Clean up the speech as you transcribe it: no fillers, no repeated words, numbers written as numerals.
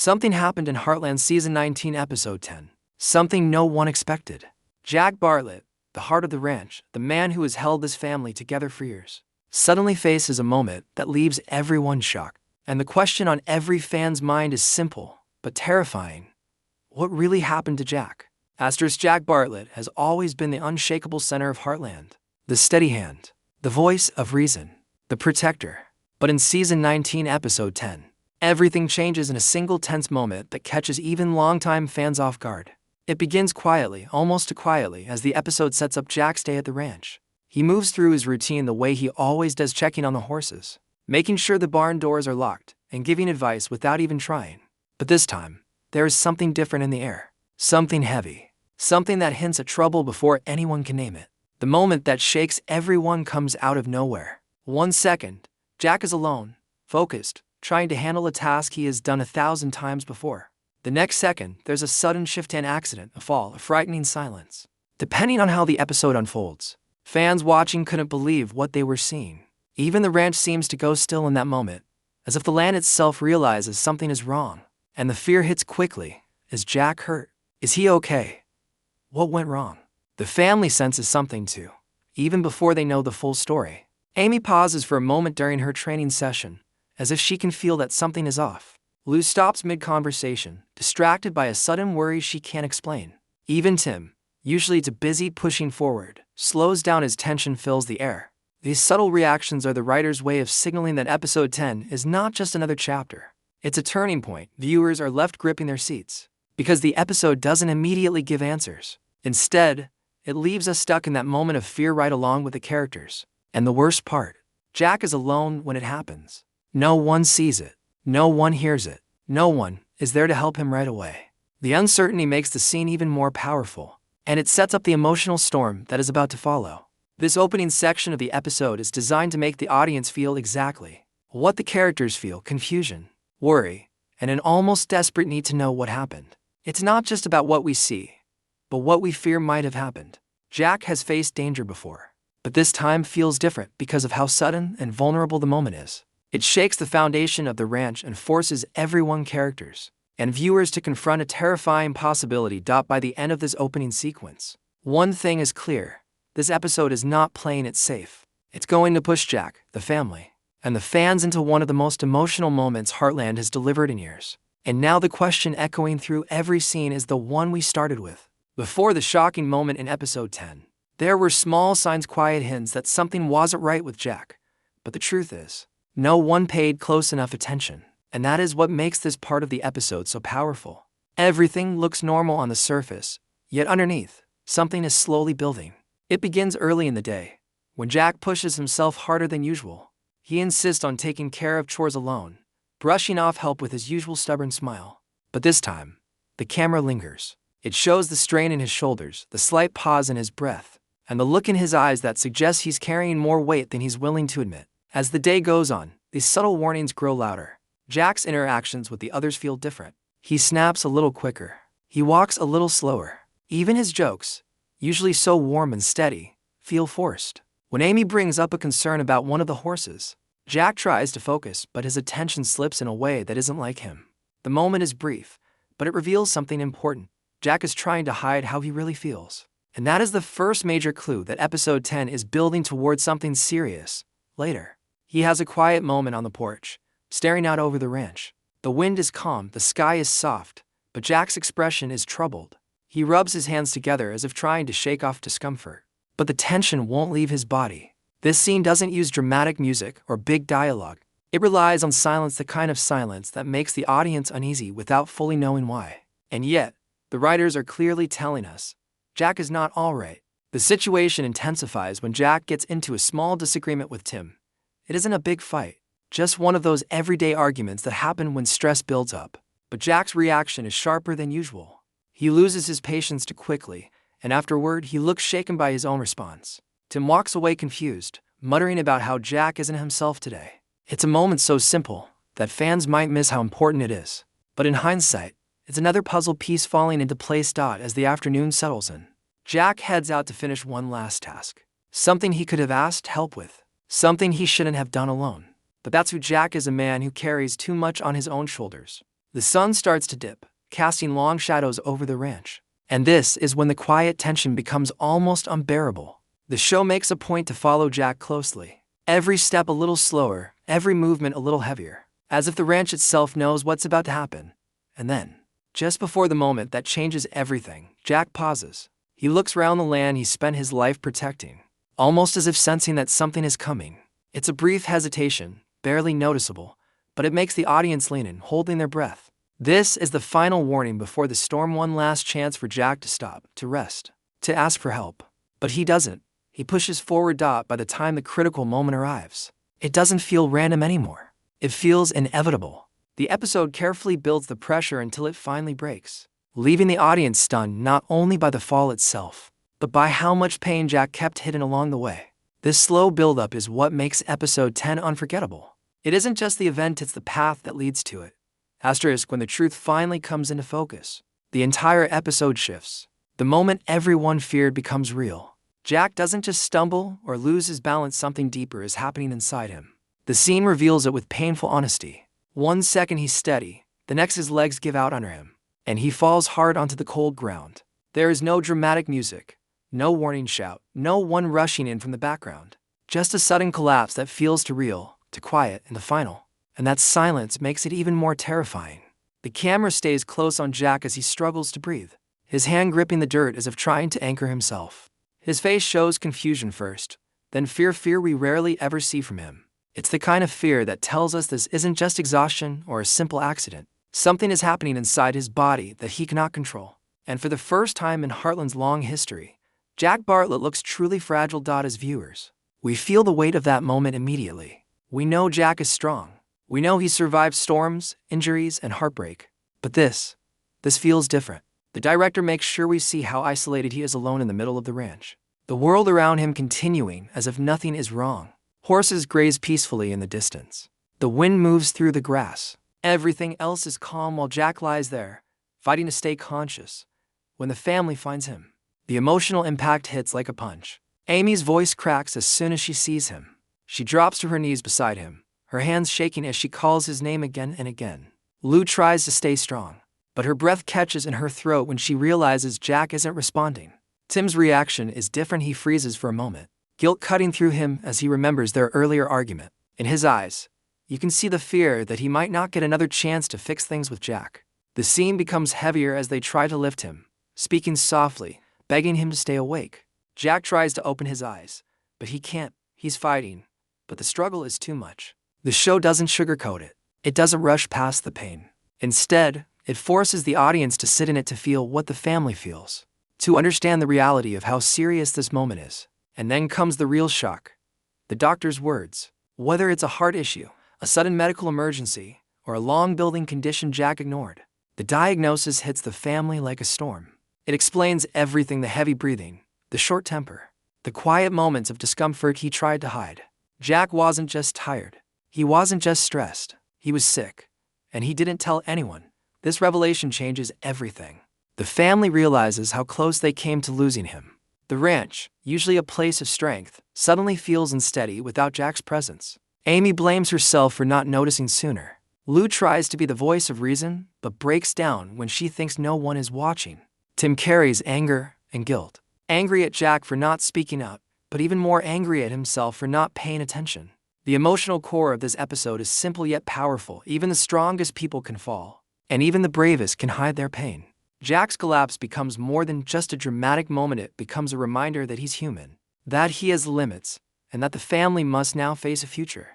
Something happened in Heartland Season 19, Episode 10. Something no one expected. Jack Bartlett, the heart of the ranch, the man who has held this family together for years, suddenly faces a moment that leaves everyone shocked. And the question on every fan's mind is simple, but terrifying. What really happened to Jack? Jack Bartlett has always been the unshakable center of Heartland, the steady hand, the voice of reason, the protector. But in Season 19, Episode 10, everything changes in a single tense moment that catches even longtime fans off guard. It begins quietly, almost too quietly, as the episode sets up Jack's day at the ranch. He moves through his routine the way he always does, checking on the horses, making sure the barn doors are locked, and giving advice without even trying. But this time, there is something different in the air. Something heavy. Something that hints at trouble before anyone can name it. The moment that shakes everyone comes out of nowhere. 1 second, Jack is alone, focused, trying to handle a task he has done 1,000 times before. The next second, there's a sudden shift, an accident, a fall, a frightening silence. Depending on how the episode unfolds, fans watching couldn't believe what they were seeing. Even the ranch seems to go still in that moment, as if the land itself realizes something is wrong. And the fear hits quickly. Is Jack hurt? Is he okay? What went wrong? The family senses something too, even before they know the full story. Amy pauses for a moment during her training session, as if she can feel that something is off. Lou stops mid-conversation, distracted by a sudden worry she can't explain. Even Tim, usually too busy pushing forward, slows down as tension fills the air. These subtle reactions are the writer's way of signaling that Episode 10 is not just another chapter. It's a turning point. Viewers are left gripping their seats, because the episode doesn't immediately give answers. Instead, it leaves us stuck in that moment of fear right along with the characters. And the worst part, Jack is alone when it happens. No one sees it. No one hears it. No one is there to help him right away. The uncertainty makes the scene even more powerful, and it sets up the emotional storm that is about to follow. This opening section of the episode is designed to make the audience feel exactly what the characters feel: confusion, worry, and an almost desperate need to know what happened. It's not just about what we see, but what we fear might have happened. Jack has faced danger before, but this time feels different because of how sudden and vulnerable the moment is. It shakes the foundation of the ranch and forces everyone, characters and viewers, to confront a terrifying possibility. By the end of this opening sequence, one thing is clear: this episode is not playing it safe. It's going to push Jack, the family, and the fans into one of the most emotional moments Heartland has delivered in years. And now the question echoing through every scene is the one we started with. Before the shocking moment in Episode 10, there were small signs, quiet hints that something wasn't right with Jack. But the truth is, no one paid close enough attention. And that is what makes this part of the episode so powerful. Everything looks normal on the surface, yet underneath, something is slowly building. It begins early in the day, when Jack pushes himself harder than usual. He insists on taking care of chores alone, brushing off help with his usual stubborn smile. But this time, the camera lingers. It shows the strain in his shoulders, the slight pause in his breath, and the look in his eyes that suggests he's carrying more weight than he's willing to admit. As the day goes on, these subtle warnings grow louder. Jack's interactions with the others feel different. He snaps a little quicker. He walks a little slower. Even his jokes, usually so warm and steady, feel forced. When Amy brings up a concern about one of the horses, Jack tries to focus, but his attention slips in a way that isn't like him. The moment is brief, but it reveals something important. Jack is trying to hide how he really feels. And that is the first major clue that Episode 10 is building towards something serious. Later, he has a quiet moment on the porch, staring out over the ranch. The wind is calm, the sky is soft, but Jack's expression is troubled. He rubs his hands together as if trying to shake off discomfort. But the tension won't leave his body. This scene doesn't use dramatic music or big dialogue. It relies on silence, the kind of silence that makes the audience uneasy without fully knowing why. And yet, the writers are clearly telling us, Jack is not all right. The situation intensifies when Jack gets into a small disagreement with Tim. It isn't a big fight, just one of those everyday arguments that happen when stress builds up. But Jack's reaction is sharper than usual. He loses his patience too quickly, and afterward he looks shaken by his own response. Tim walks away confused, muttering about how Jack isn't himself today. It's a moment so simple that fans might miss how important it is. But in hindsight, it's another puzzle piece falling into place. As the afternoon settles in, Jack heads out to finish one last task. Something he could have asked help with. Something he shouldn't have done alone. But that's who Jack is, a man who carries too much on his own shoulders. The sun starts to dip, casting long shadows over the ranch. And this is when the quiet tension becomes almost unbearable. The show makes a point to follow Jack closely. Every step a little slower, every movement a little heavier, as if the ranch itself knows what's about to happen. And then, just before the moment that changes everything, Jack pauses. He looks around the land he spent his life protecting, almost as if sensing that something is coming. It's a brief hesitation, barely noticeable, but it makes the audience lean in, holding their breath. This is the final warning before the storm. One last chance for Jack to stop, to rest, to ask for help. But he doesn't. He pushes forward. By the time the critical moment arrives, it doesn't feel random anymore. It feels inevitable. The episode carefully builds the pressure until it finally breaks, leaving the audience stunned not only by the fall itself, but by how much pain Jack kept hidden along the way. This slow buildup is what makes episode 10 unforgettable. It isn't just the event, it's the path that leads to it. When the truth finally comes into focus, the entire episode shifts. The moment everyone feared becomes real. Jack doesn't just stumble or lose his balance, something deeper is happening inside him. The scene reveals it with painful honesty. One second he's steady, the next his legs give out under him, and he falls hard onto the cold ground. There is no dramatic music, no warning shout, no one rushing in from the background. Just a sudden collapse that feels too real, too quiet, and the final. And that silence makes it even more terrifying. The camera stays close on Jack as he struggles to breathe, his hand gripping the dirt as if trying to anchor himself. His face shows confusion first, then fear we rarely ever see from him. It's the kind of fear that tells us this isn't just exhaustion or a simple accident. Something is happening inside his body that he cannot control. And for the first time in Heartland's long history, Jack Bartlett looks truly fragile. As viewers, we feel the weight of that moment immediately. We know Jack is strong. We know he survived storms, injuries, and heartbreak. But this feels different. The director makes sure we see how isolated he is, alone in the middle of the ranch. The world around him continuing as if nothing is wrong. Horses graze peacefully in the distance. The wind moves through the grass. Everything else is calm while Jack lies there, fighting to stay conscious. When the family finds him, the emotional impact hits like a punch. Amy's voice cracks as soon as she sees him. She drops to her knees beside him, her hands shaking as she calls his name again and again. Lou tries to stay strong, but her breath catches in her throat when she realizes Jack isn't responding. Tim's reaction is different. He freezes for a moment, guilt cutting through him as he remembers their earlier argument. In his eyes, you can see the fear that he might not get another chance to fix things with Jack. The scene becomes heavier as they try to lift him, speaking softly, begging him to stay awake. Jack tries to open his eyes, but he can't. He's fighting, but the struggle is too much. The show doesn't sugarcoat it. It doesn't rush past the pain. Instead, it forces the audience to sit in it, to feel what the family feels, to understand the reality of how serious this moment is. And then comes the real shock. The doctor's words. Whether it's a heart issue, a sudden medical emergency, or a long-building condition Jack ignored, the diagnosis hits the family like a storm. It explains everything: the heavy breathing, the short temper, the quiet moments of discomfort he tried to hide. Jack wasn't just tired. He wasn't just stressed. He was sick, and he didn't tell anyone. This revelation changes everything. The family realizes how close they came to losing him. The ranch, usually a place of strength, suddenly feels unsteady without Jack's presence. Amy blames herself for not noticing sooner. Lou tries to be the voice of reason, but breaks down when she thinks no one is watching. Tim carries anger and guilt. Angry at Jack for not speaking up, but even more angry at himself for not paying attention. The emotional core of this episode is simple yet powerful. Even the strongest people can fall, and even the bravest can hide their pain. Jack's collapse becomes more than just a dramatic moment. It becomes a reminder that he's human, that he has limits, and that the family must now face a future